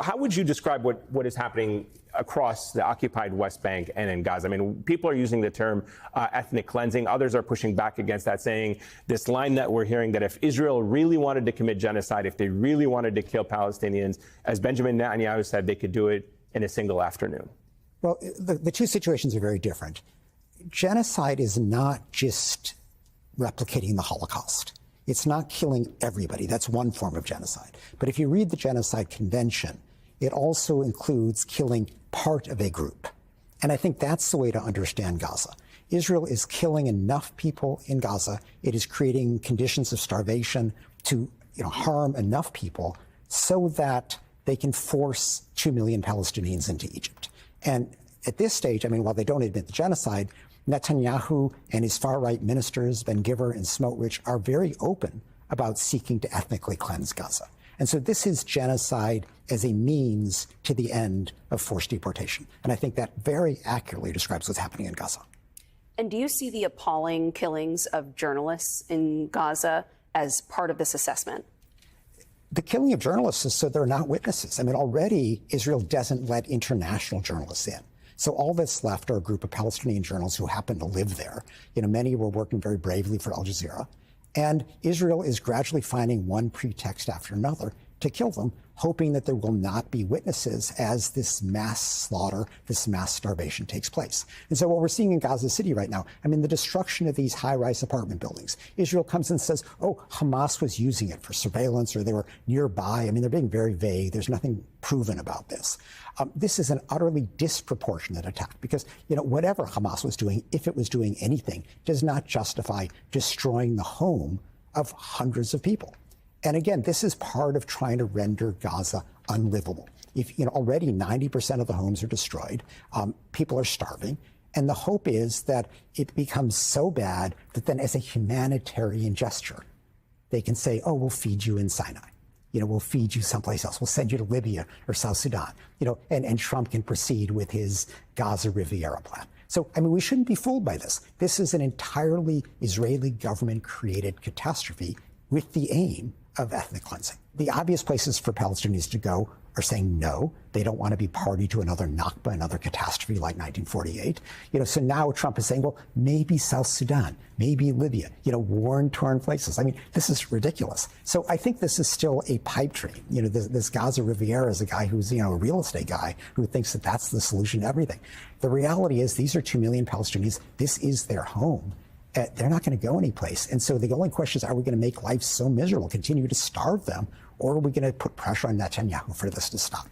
How would you describe what is happening across the occupied West Bank and in Gaza? I mean, people are using the term ethnic cleansing. Others are pushing back against that, saying this line that we're hearing that if Israel really wanted to commit genocide, if they really wanted to kill Palestinians, as Benjamin Netanyahu said, they could do it in a single afternoon. Well, the two situations are very different. Genocide is not just replicating the Holocaust. It's not killing everybody. That's one form of genocide. But if you read the Genocide Convention, it also includes killing part of a group. And I think that's the way to understand Gaza. Israel is killing enough people in Gaza. It is creating conditions of starvation to harm enough people so that they can force 2 million Palestinians into Egypt. And at this stage, I mean, while they don't admit the genocide, Netanyahu and his far-right ministers, Ben-Gvir and Smotrich, are very open about seeking to ethnically cleanse Gaza. And so this is genocide as a means to the end of forced deportation. And I think that very accurately describes what's happening in Gaza. And do you see the appalling killings of journalists in Gaza as part of this assessment? The killing of journalists is so they're not witnesses. I mean, already Israel doesn't let international journalists in. So all that's left are a group of Palestinian journalists who happen to live there. Many were working very bravely for Al Jazeera. And Israel is gradually finding one pretext after another to kill them, hoping that there will not be witnesses as this mass slaughter, this mass starvation takes place. And so what we're seeing in Gaza City right now, I mean, the destruction of these high-rise apartment buildings. Israel comes and says, oh, Hamas was using it for surveillance, or they were nearby. I mean, they're being very vague. There's nothing proven about this. This is an utterly disproportionate attack because, whatever Hamas was doing, if it was doing anything, does not justify destroying the home of hundreds of people. And again, this is part of trying to render Gaza unlivable. If already 90% of the homes are destroyed, people are starving, and the hope is that it becomes so bad that then, as a humanitarian gesture, they can say, "Oh, we'll feed you in Sinai. We'll feed you someplace else. We'll send you to Libya or South Sudan." And Trump can proceed with his Gaza Riviera plan. So, I mean, we shouldn't be fooled by this. This is an entirely Israeli government-created catastrophe with the aim of ethnic cleansing. The obvious places for Palestinians to go are saying no. They don't want to be party to another Nakba, another catastrophe like 1948. So now Trump is saying, well, maybe South Sudan, maybe Libya, war-torn places. I mean, this is ridiculous. So I think this is still a pipe dream. This Gaza Riviera is a guy who's, a real estate guy who thinks that that's the solution to everything. The reality is these are 2 million Palestinians. This is their home. They're not going to go anyplace. And so the only question is, are we going to make life so miserable, continue to starve them, or are we going to put pressure on Netanyahu for this to stop?